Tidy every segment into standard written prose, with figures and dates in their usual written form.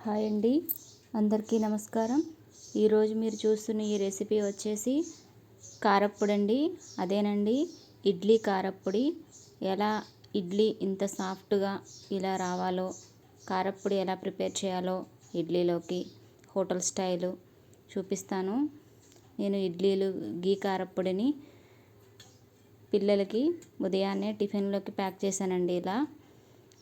Hi అండి, అందరికీ నమస్కారం. ఈరోజు మీరు చూస్తున్న ఈ రెసిపీ వచ్చేసి కారప్పొడి అండి. అదేనండి, ఇడ్లీ కారప్పొడి. ఎలా ఇడ్లీ ఇంత సాఫ్ట్గా ఇలా రావాలో, కారప్పొడి ఎలా ప్రిపేర్ చేయాలో ఇడ్లీలోకి హోటల్ స్టైలు చూపిస్తాను. నేను ఇడ్లీలు గీ కారప్పొడిని పిల్లలకి ఉదయాన్నే టిఫిన్లోకి ప్యాక్ చేశానండి. ఇలా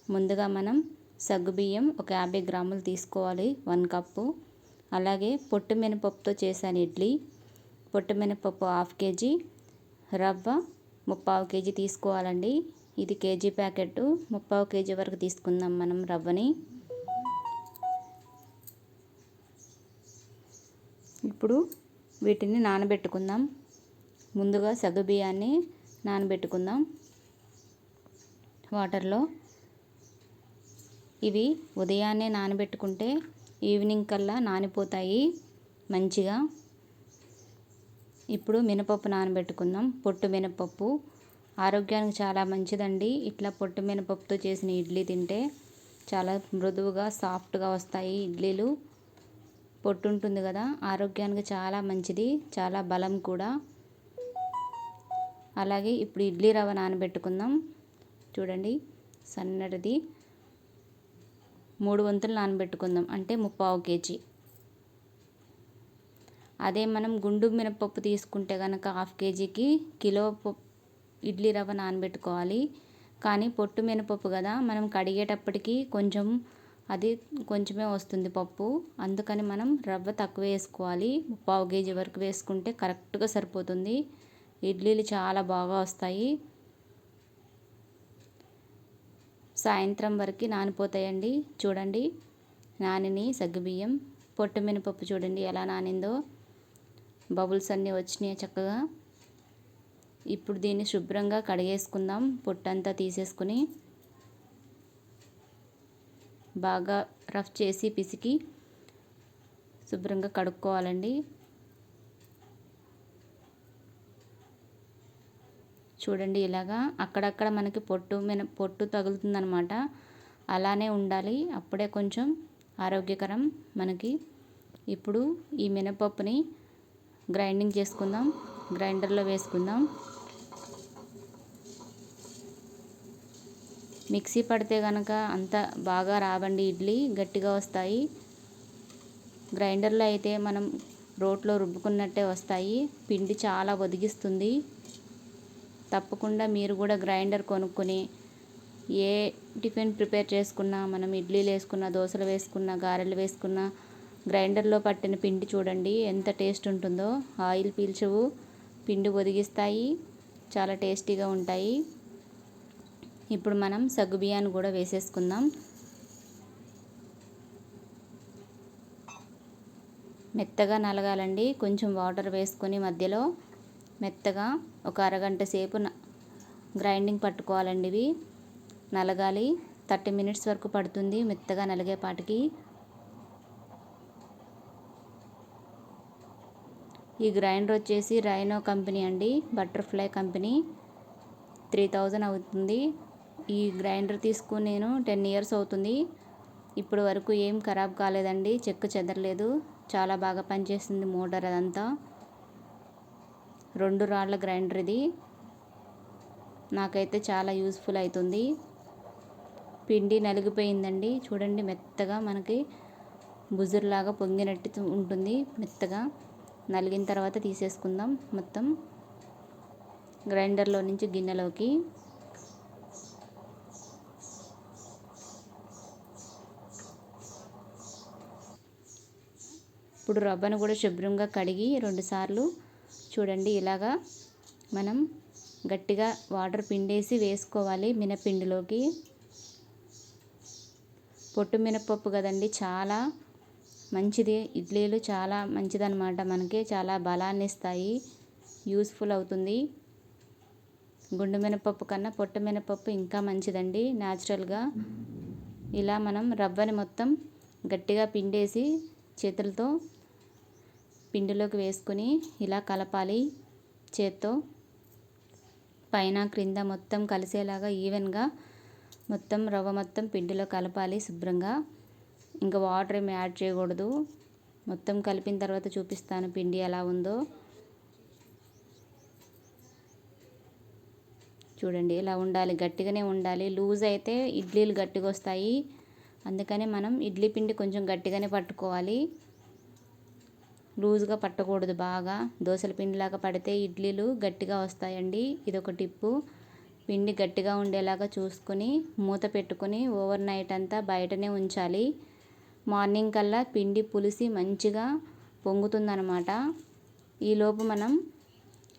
ముందుగా మనం సగ్గుబియ్యం ఒక 50 గ్రాములు తీసుకోవాలి, 1 కప్పు. అలాగే పొట్టు మినపప్పుతో చేశాను ఇడ్లీ. పొట్టు మినపప్పు 1/2 కేజీ, రవ్వ 3/4 కేజీ తీసుకోవాలండి. ఇది కేజీ ప్యాకెట్, 3/4 కేజీ వరకు తీసుకుందాం మనం రవ్వని. ఇప్పుడు వీటిని నానబెట్టుకుందాం. ముందుగా సగ్గుబియ్యాన్ని నానబెట్టుకుందాం వాటర్లో. ఇవి ఉదయాన్నే నానబెట్టుకుంటే ఈవినింగ్ కల్లా నానిపోతాయి మంచిగా. ఇప్పుడు మినపప్పు నానబెట్టుకుందాం. పొట్టు మినపప్పు ఆరోగ్యానికి చాలా మంచిదండి. ఇట్లా పొట్టు మినపప్పుతో చేసిన ఇడ్లీ తింటే చాలా మృదువుగా సాఫ్ట్గా వస్తాయి ఇడ్లీలు. పొట్టు ఉంటుంది కదా, ఆరోగ్యానికి చాలా మంచిది, చాలా బలం కూడా. అలాగే ఇప్పుడు ఇడ్లీ రవ్వ నానబెట్టుకుందాం. చూడండి, సన్నటిది 3 వంతులు నానబెట్టుకుందాం, అంటే 3/4 కేజీ. అదే మనం గుండు మినపప్పు తీసుకుంటే కనుక 1/2 కేజీకి కిలో ఇడ్లీ రవ్వ నానబెట్టుకోవాలి. కానీ పొట్టు మినపప్పు కదా, మనం కడిగేటప్పటికి అది కొంచెమే వస్తుంది పప్పు. అందుకని మనం రవ్వ తక్కువ వేసుకోవాలి. 3/4 కేజీ వరకు వేసుకుంటే కరెక్ట్గా సరిపోతుంది. ఇడ్లీలు చాలా బాగా వస్తాయి. సాయంత్రం వరకు నానిపోతాయండి. చూడండి, నానిని సగ్గుబియ్యం. పొట్టు మినపప్పు చూడండి ఎలా నానిందో, బబుల్స్ అన్నీ వచ్చినాయి చక్కగా. ఇప్పుడు దీన్ని శుభ్రంగా కడిగేసుకుందాం. పొట్టంతా తీసేసుకుని బాగా రఫ్ చేసి పిసికి శుభ్రంగా కడుక్కోవాలండి. చూడండి, ఇలాగా అక్కడక్కడ మనకి పొట్టు తగులుతుందనమాట. అలానే ఉండాలి, అప్పుడే కొంచెం ఆరోగ్యకరం మనకి. ఇప్పుడు ఈ మినపప్పుని గ్రైండింగ్ చేసుకుందాం, గ్రైండర్లో వేసుకుందాం. మిక్సీ పడితే కనుక అంత బాగా రావండి ఇడ్లీ, గట్టిగా వస్తాయి. గ్రైండర్లో అయితే మనం రోట్లో రుబ్బుకున్నట్టే వస్తాయి. పిండి చాలా ఒదిగిస్తుంది. తప్పకుండా మీరు కూడా గ్రైండర్ కొనుక్కొని ఏ టిఫిన్ ప్రిపేర్ చేసుకున్నా, మనం ఇడ్లీలు వేసుకున్నా, దోశలు వేసుకున్నా, గారెలు వేసుకున్నా, గ్రైండర్లో పట్టిన పిండి చూడండి ఎంత టేస్ట్ ఉంటుందో. ఆయిల్ పీల్చవు, పిండి ఒదిగిస్తాయి, చాలా టేస్టీగా ఉంటాయి. ఇప్పుడు మనం సగ్గుబియ్యాన్ని కూడా వేసేసుకుందాం. మెత్తగా నలగాలండి. కొంచెం వాటర్ వేసుకొని మధ్యలో మెత్తగా ఒక అరగంట సేపు గ్రైండింగ్ పట్టుకోవాలండి. ఇవి నలగాలి. 30 మినిట్స్ వరకు పడుతుంది మెత్తగా నలిగేపాటికి. ఈ గ్రైండర్ వచ్చేసి రైనో కంపెనీ అండి, బటర్ఫ్లై కంపెనీ. 3000 అవుతుంది. ఈ గ్రైండర్ తీసుకుని నేను 10 ఇయర్స్ అవుతుంది. ఇప్పుడు వరకు ఏం ఖరాబ్ కాలేదండి, చెక్కు చెదరలేదు, చాలా బాగా పనిచేస్తుంది మోటార్ అదంతా. 2 రాళ్ళ గ్రైండర్ ఇది. నాకైతే చాలా యూస్ఫుల్ అవుతుంది. పిండి నలిగిపోయిందండి. చూడండి, మెత్తగా మనకి బుజుర్లాగా పొంగినట్టు ఉంటుంది. మెత్తగా నలిగిన తర్వాత తీసేసుకుందాం మొత్తం గ్రైండర్లో నుంచి గిన్నెలోకి. ఇప్పుడు రవ్వను కూడా శుభ్రంగా కడిగి 2 సార్లు చూడండి ఇలాగా మనం గట్టిగా వాటర్ పిండేసి వేసుకోవాలి మినపిండిలోకి. పొట్టు మినపప్పు కదండి, చాలా మంచిది. ఇడ్లీలు చాలా మంచిదన్నమాట, మనకి చాలా బలాన్ని ఇస్తాయి, యూస్ఫుల్ అవుతుంది. గుండు మినపప్పు కన్నా పొట్టు మినపప్పు ఇంకా మంచిదండి న్యాచురల్గా. ఇలా మనం రవ్వని మొత్తం గట్టిగా పిండేసి చేతులతో పిండిలోకి వేసుకుని ఇలా కలపాలి చేత్తో. పైన క్రింద మొత్తం కలిసేలాగా ఈవెన్గా మొత్తం రవ్వ మొత్తం పిండిలో కలపాలి శుభ్రంగా. ఇంకా వాటర్ ఏమి యాడ్ చేయకూడదు. మొత్తం కలిపిన తర్వాత చూపిస్తాను పిండి ఎలా ఉందో. చూడండి ఇలా ఉండాలి, గట్టిగానే ఉండాలి. లూజ్ అయితే ఇడ్లీలు గట్టిగా వస్తాయి, అందుకని మనం ఇడ్లీ పిండి కొంచెం గట్టిగానే పట్టుకోవాలి. లూజ్గా పట్టకూడదు. బాగా దోశల పిండిలాగా పడితే ఇడ్లీలు గట్టిగా వస్తాయండి. ఇదొక టిప్పు. పిండి గట్టిగా ఉండేలాగా చూసుకొని మూత పెట్టుకొని ఓవర్ నైట్ అంతా బయటనే ఉంచాలి. మార్నింగ్ కల్లా పిండి పులిసి మంచిగా పొంగుతుందన్నమాట. ఈలోపు మనం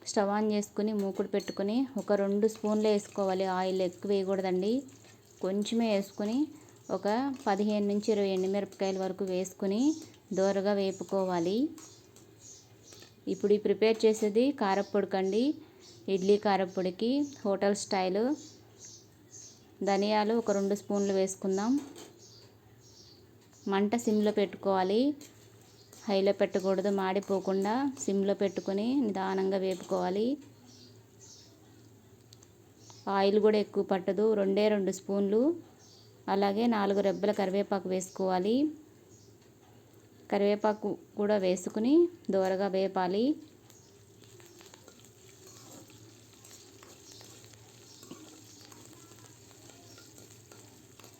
స్టవ్ ఆన్ చేసుకుని మూకుడు పెట్టుకుని ఒక 2 స్పూన్లు వేసుకోవాలి. ఆయిల్ ఎక్కువ వేయకూడదండి, కొంచెమే వేసుకుని ఒక 15 నుంచి 20 ఎండుమిరపకాయల వరకు వేసుకుని దోరగా వేపుకోవాలి. ఇప్పుడు ఈ ప్రిపేర్ చేసేది కారప్పొడికండి, ఇడ్లీ కారప్పొడికి హోటల్ స్టైల్. ధనియాలు ఒక 2 స్పూన్లు వేసుకుందాం. మంట సిమ్లో పెట్టుకోవాలి, హైలో పెట్టకూడదు. మాడిపోకుండా సిమ్లో పెట్టుకొని నిదానంగా వేపుకోవాలి. ఆయిల్ కూడా ఎక్కువ పట్టదు, 2 స్పూన్లు. అలాగే 4 రెబ్బల కరివేపాకు వేసుకోవాలి. కరివేపాకు కూడా వేసుకుని దోరగా వేపాలి.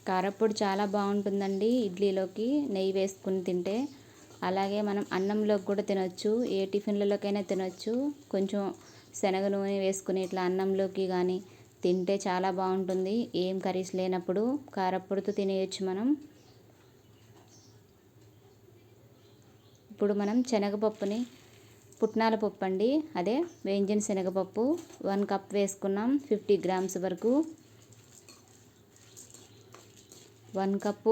కారప్పొడి చాలా బాగుంటుందండి ఇడ్లీలోకి నెయ్యి వేసుకుని తింటే. అలాగే మనం అన్నంలోకి కూడా తినొచ్చు, ఏ టిఫిన్లలోకైనా తినొచ్చు. కొంచెం శనగ నూనె వేసుకుని ఇట్లా అన్నంలోకి కానీ తింటే చాలా బాగుంటుంది. ఏం కర్రీస్ లేనప్పుడు కారప్పొడితో తినేయచ్చు మనం. ఇప్పుడు మనం శనగపప్పుని, పుట్నాల పప్పు అండి, అదే వేయించిన శనగపప్పు 1 కప్ వేసుకున్నాం. 50 గ్రామ్స్ వరకు. 1 కప్పు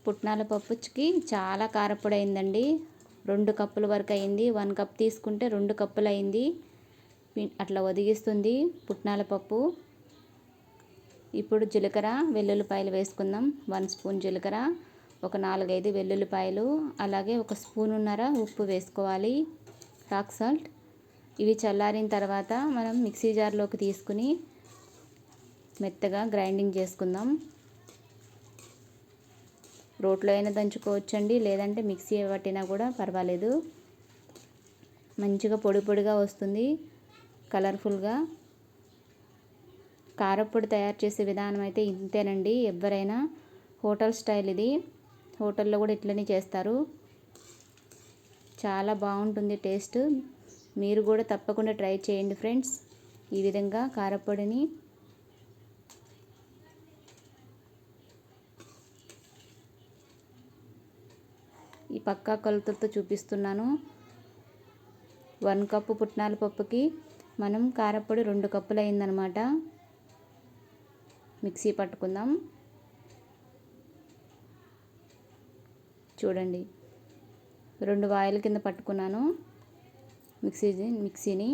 పుట్నాల పప్పుకి చాలా కారప్పొడి అయిందండి. 2 కప్పుల వరకు అయింది. 1 కప్ తీసుకుంటే 2 కప్పులు అయింది. అట్లా ఒదిగిస్తుంది పుట్నాల పప్పు. ఇప్పుడు జీలకర్ర, వెల్లుల్లిపాయలు వేసుకుందాం. 1 స్పూన్ జీలకర్ర, ఒక 4-5 వెల్లుల్లిపాయలు, అలాగే 1 స్పూనున్నర ఉప్పు వేసుకోవాలి, రాక్ సాల్ట్. ఇవి చల్లారిన తర్వాత మనం మిక్సీ జార్లోకి తీసుకుని మెత్తగా గ్రైండింగ్ చేసుకుందాం. రోట్లో అయినా దంచుకోవచ్చండి, లేదంటే మిక్సీ పట్టినా కూడా పర్వాలేదు. మంచిగా పొడి పొడిగా వస్తుంది, కలర్ఫుల్గా. కారప్పొడి తయారు చేసే విధానం అయితే ఇంతేనండి. ఎవరైనా హోటల్ స్టైల్ ఇది, హోటల్లో కూడా ఇట్లనే చేస్తారు. చాలా బాగుంటుంది టేస్ట్. మీరు కూడా తప్పకుండా ట్రై చేయండి ఫ్రెండ్స్. ఈ విధంగా కారప్పొడిని ఈ పక్కా కొలతలతో చూపిస్తున్నాను. 1 కప్పు పుట్నాల పప్పుకి మనం కారప్పొడి 2 కప్పులు అయిందనమాట. మిక్సీ పట్టుకుందాం. చూడండి 2 వాయిల కింద పట్టుకున్నాను మిక్సీని.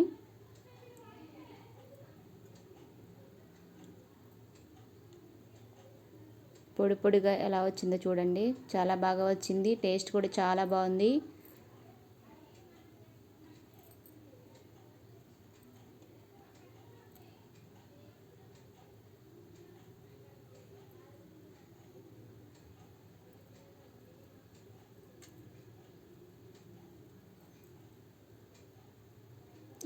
పొడి పొడిగా ఎలా వచ్చిందో చూడండి, చాలా బాగా వచ్చింది. టేస్ట్ కూడా చాలా బాగుంది.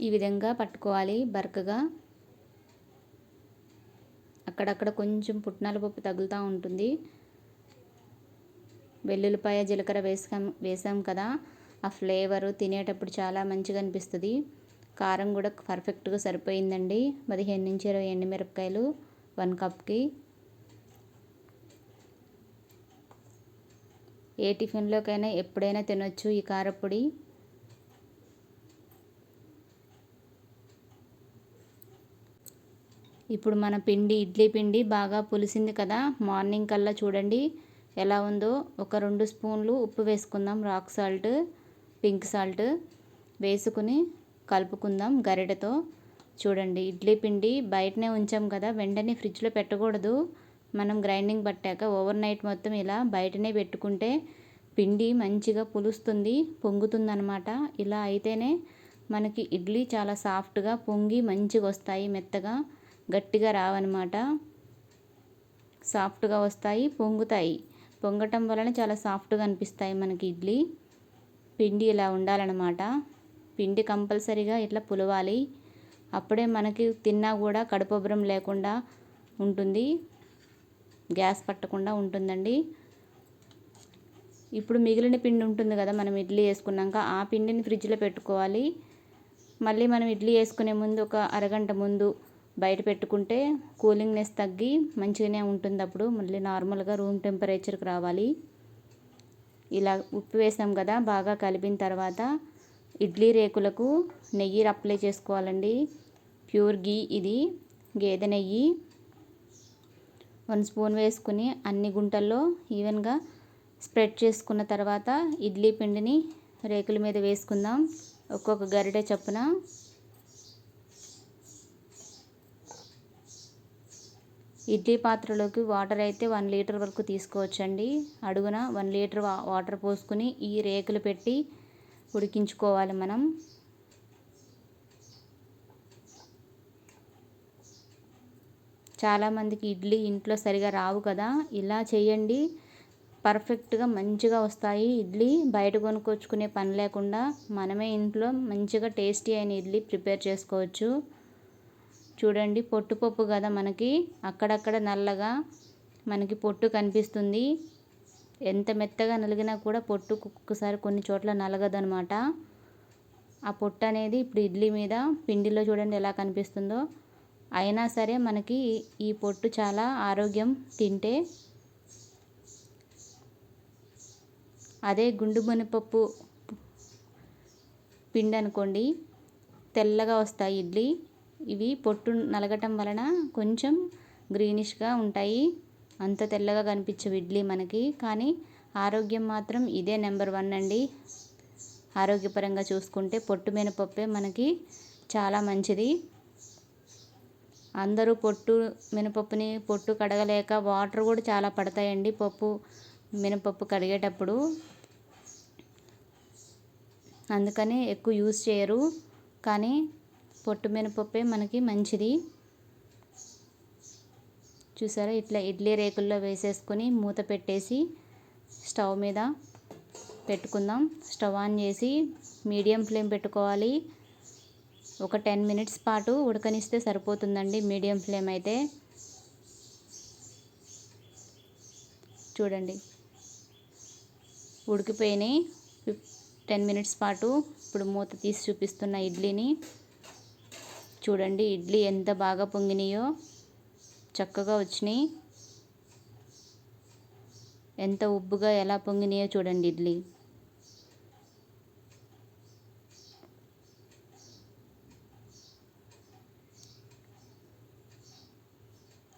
ఈ విధంగా పట్టుకోవాలి బరకగా. అక్కడక్కడ కొంచెం పుట్నాల పప్పు తగులుతూ ఉంటుంది. వెల్లుల్లిపాయ, జీలకర్ర వేసాం కదా, ఆ ఫ్లేవరు తినేటప్పుడు చాలా మంచిగా అనిపిస్తుంది. కారం కూడా పర్ఫెక్ట్గా సరిపోయిందండి. 15 నుంచి 20 ఎండుమిరపకాయలు 1 కప్కి. ఏ టిఫిన్లోకైనా ఎప్పుడైనా తినొచ్చు ఈ కారప్పొడి. ఇప్పుడు మన పిండి, ఇడ్లీ పిండి బాగా పులిసింది కదా. మార్నింగ్ కల్లా చూడండి ఎలా ఉందో. ఒక 2 స్పూన్లు ఉప్పు వేసుకుందాం, రాక్ సాల్ట్, పింక్ సాల్ట్ వేసుకుని కలుపుకుందాం గరిటెతో. చూడండి ఇడ్లీ పిండి బయటనే ఉంచాం కదా, వెంటనే ఫ్రిడ్జ్లో పెట్టకూడదు. మనం గ్రైండింగ్ పట్టాక ఓవర్ నైట్ మొత్తం ఇలా బయటనే పెట్టుకుంటే పిండి మంచిగా పులుస్తుంది, పొంగుతుందన్నమాట. ఇలా అయితేనే మనకి ఇడ్లీ చాలా సాఫ్ట్గా పొంగి మంచిగా వస్తాయి. మెత్తగా గట్టిగా రావన్నమాట, సాఫ్ట్గా వస్తాయి, పొంగుతాయి. పొంగటం వలన చాలా సాఫ్ట్గా అనిపిస్తాయి మనకి ఇడ్లీ. పిండి ఇలా ఉండాలన్నమాట. పిండి కంపల్సరీగా ఇట్లా పులవాలి. అప్పుడే మనకి తిన్నా కూడా కడుపుబ్బరం లేకుండా ఉంటుంది, గ్యాస్ పట్టకుండా ఉంటుందండి. ఇప్పుడు మిగిలిన పిండి ఉంటుంది కదా మనం ఇడ్లీ వేసుకున్నాక, ఆ పిండిని ఫ్రిడ్జ్లో పెట్టుకోవాలి. మళ్ళీ మనం ఇడ్లీ వేసుకునే ముందు ఒక అరగంట ముందు బయట పెట్టుకుంటే కూలింగ్నెస్ తగ్గి మంచిగానే ఉంటుంది. అప్పుడు మళ్ళీ నార్మల్గా రూమ్ టెంపరేచర్కి రావాలి. ఇలా ఉప్పు వేసాం కదా, బాగా కలిపిన తర్వాత ఇడ్లీ రేకులకు నెయ్యి అప్లై చేసుకోవాలండి. ప్యూర్ గీ, ఇది గేదె నెయ్యి. 1 స్పూన్ వేసుకుని అన్ని గుంటల్లో ఈవెన్గా స్ప్రెడ్ చేసుకున్న తర్వాత ఇడ్లీ పిండిని రేకుల మీద వేసుకుందాం, ఒక్కొక్క గరిటె చొప్పున. ఇడ్లీ పాత్రలోకి వాటర్ అయితే 1 లీటర్ వరకు తీసుకోవచ్చండి. అడుగున 1 లీటర్ వాటర్ పోసుకుని ఈ రేకులు పెట్టి ఉడికించుకోవాలి మనం. చాలామందికి ఇడ్లీ ఇంట్లో సరిగా రావు కదా, ఇలా చేయండి, పర్ఫెక్ట్గా మంచిగా వస్తాయి ఇడ్లీ. బయట కొనుక్కొచ్చుకునే పని లేకుండా మనమే ఇంట్లో మంచిగా టేస్టీ అయిన ఇడ్లీ ప్రిపేర్ చేసుకోవచ్చు. చూడండి, పొట్టు కదా మనకి అక్కడక్కడ నల్లగా మనకి పొట్టు కనిపిస్తుంది. ఎంత మెత్తగా నలిగినా కూడా పొట్టు ఒక్కొక్కసారి కొన్ని చోట్ల నలగదనమాట. ఆ పొట్టు అనేది ఇప్పుడు ఇడ్లీ మీద పిండిలో చూడండి ఎలా కనిపిస్తుందో. అయినా సరే మనకి ఈ పొట్టు చాలా ఆరోగ్యం తింటే. అదే గుండు మినపప్పు పిండి అనుకోండి, తెల్లగా వస్తాయి ఇడ్లీ. ఇవి పొట్టు నలగటం వలన కొంచెం గ్రీనిష్గా ఉంటాయి, అంత తెల్లగా కనిపించవు ఇడ్లీ మనకి. కానీ ఆరోగ్యం మాత్రం ఇదే నెంబర్ 1 అండి. ఆరోగ్యపరంగా చూసుకుంటే పొట్టు మినపప్పే మనకి చాలా మంచిది. అందరూ పొట్టు మినపప్పుని పొట్టు కడగలేక వాటర్ కూడా చాలా పడతాయండి మినపప్పు కడిగేటప్పుడు, అందుకని ఎక్కువ యూజ్ చేయరు. కానీ పొట్టు మినపప్పే మనకి మంచిది. చూసారా, ఇట్లా ఇడ్లీ రేకుల్లో వేసేసుకొని మూత పెట్టేసి స్టవ్ మీద పెట్టుకుందాం. స్టవ్ ఆన్ చేసి మీడియం ఫ్లేమ్ పెట్టుకోవాలి. ఒక 10 మినిట్స్ పాటు ఉడకనిస్తే సరిపోతుందండి మీడియం ఫ్లేమ్ అయితే. చూడండి, ఉడికిపోయినాయి 10 మినిట్స్ పాటు. ఇప్పుడు మూత తీసి చూపిస్తున్న ఇడ్లీని చూడండి. ఇడ్లీ ఎంత బాగా పొంగినాయో, చక్కగా వచ్చినాయి. ఎంత ఉబ్బుగా ఎలా పొంగినాయో చూడండి ఇడ్లీ.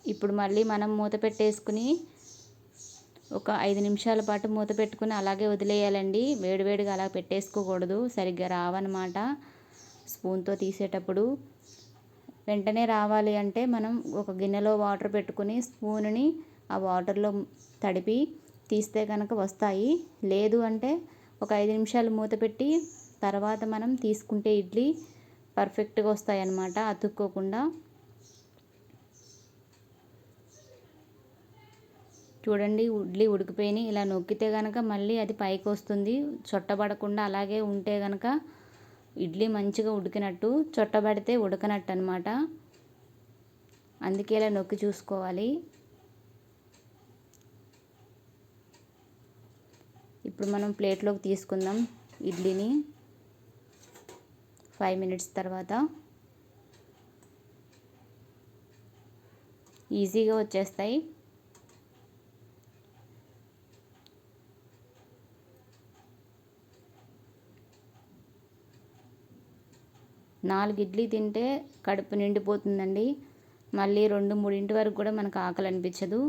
ఇప్పుడు మళ్ళీ మనం మూత పెట్టేసుకుని ఒక 5 నిమిషాల పాటు మూత పెట్టుకుని అలాగే వదిలేయాలండి. వేడివేడిగా అలా పెట్టేసుకోకూడదు, సరిగ్గా రావన్నమాట. స్పూన్తో తీసేటప్పుడు వెంటనే రావాలి అంటే మనం ఒక గిన్నెలో వాటర్ పెట్టుకుని స్పూన్ని ఆ వాటర్లో తడిపి తీస్తే కనుక వస్తాయి. లేదు అంటే ఒక 5 నిమిషాలు మూత పెట్టి తర్వాత మనం తీసుకుంటే ఇడ్లీ పర్ఫెక్ట్గా వస్తాయి అన్నమాట, అతుక్కోకుండా. చూడండి, ఇడ్లీ ఉడికిపోయినాయి. ఇలా నొక్కితే కనుక మళ్ళీ అది పైకి వస్తుంది. చొట్టబడకుండా అలాగే ఉంటే కనుక ఇడ్లీ మంచిగా ఉడికినట్టు, చొట్టబడితే ఉడకనట్టు అనమాట. అందుకే ఇలా నొక్కి చూసుకోవాలి. ఇప్పుడు మనం ప్లేట్లోకి తీసుకుందాం ఇడ్లీని 5 మినిట్స్ తర్వాత. ఈజీగా వచ్చేస్తాయి. నాలుగు ఇడ్లీ తింటే కడుపు నిండిపోతుందండి. మళ్ళీ 2-3 వరకు కూడా మనకు ఆకలి అనిపించదు.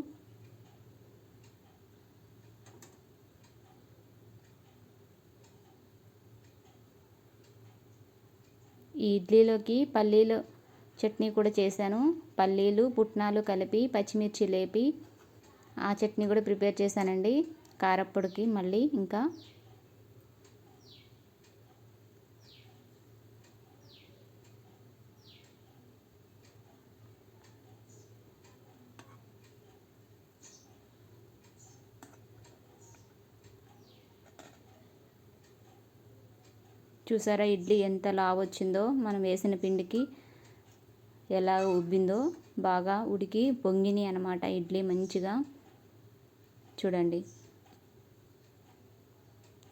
ఈ ఇడ్లీలోకి పల్లీలు చట్నీ కూడా చేశాను. పల్లీలు పుట్నాలు కలిపి పచ్చిమిర్చి లేపి ఆ చట్నీ కూడా ప్రిపేర్ చేశానండి కారప్పొడికి. మళ్ళీ ఇంకా చూసారా ఇడ్లీ ఎంత లావు వచ్చిందో, మనం వేసిన పిండికి ఎలా ఉబ్బిందో, బాగా ఉడికి పొంగిని అనమాట ఇడ్లీ మంచిగా. చూడండి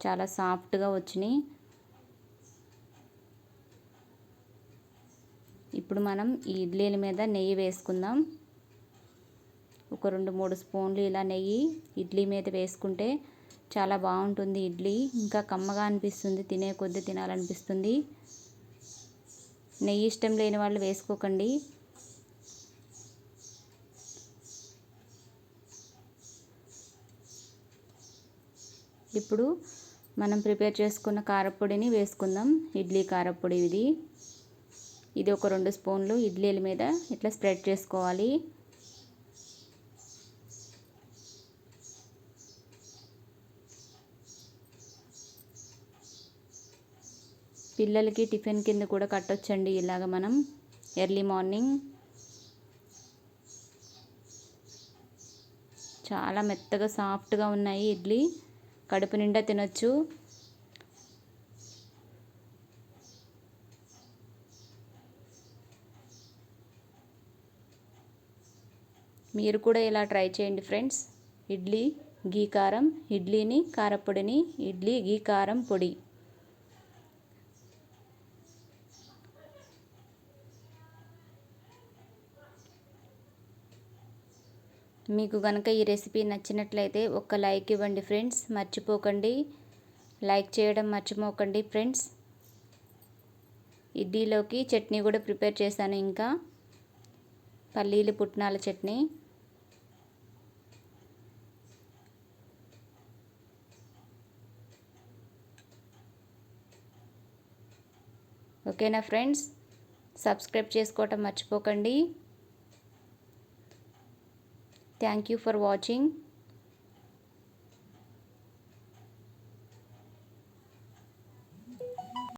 చాలా సాఫ్ట్గా వచ్చినాయి. ఇప్పుడు మనం ఈ ఇడ్లీల మీద నెయ్యి వేసుకుందాం. ఒక 2-3 స్పూన్లు ఇలా నెయ్యి ఇడ్లీ మీద వేసుకుంటే చాలా బాగుంటుంది ఇడ్లీ. ఇంకా కమ్మగా అనిపిస్తుంది, తినే కొద్దీ తినాలనిపిస్తుంది. నెయ్యి ఇష్టం లేని వాళ్ళు వేసుకోకండి. ఇప్పుడు మనం ప్రిపేర్ చేసుకున్న కారపొడిని వేసుకుందాం. ఇడ్లీ కారపొడి ఇది ఒక 2 స్పూన్లు ఇడ్లీల మీద ఇట్లా స్ప్రెడ్ చేసుకోవాలి. పిల్లలకి టిఫిన్ కింద కూడా కట్టొచ్చండి ఇలాగ మనం ఎర్లీ మార్నింగ్. చాలా మెత్తగా సాఫ్ట్గా ఉన్నాయి ఇడ్లీ, కడుపు నిండా తినొచ్చు. మీరు కూడా ఇలా ట్రై చేయండి ఫ్రెండ్స్. ఇడ్లీ గీ కారం, ఇడ్లీని కారపొడిని ఇడ్లీ గీ కారం పొడి. మీకు కనుక ఈ రెసిపీ నచ్చినట్లయితే ఒక్క లైక్ ఇవ్వండి ఫ్రెండ్స్, మర్చిపోకండి. లైక్ చేయడం మర్చిపోకండి ఫ్రెండ్స్. ఇడ్లీలోకి చట్నీ కూడా ప్రిపేర్ చేశాను, ఇంకా పల్లీలు పుట్నాల చట్నీ. ఓకేనా ఫ్రెండ్స్, సబ్స్క్రైబ్ చేసుకోవటం మర్చిపోకండి. Thank you for watching.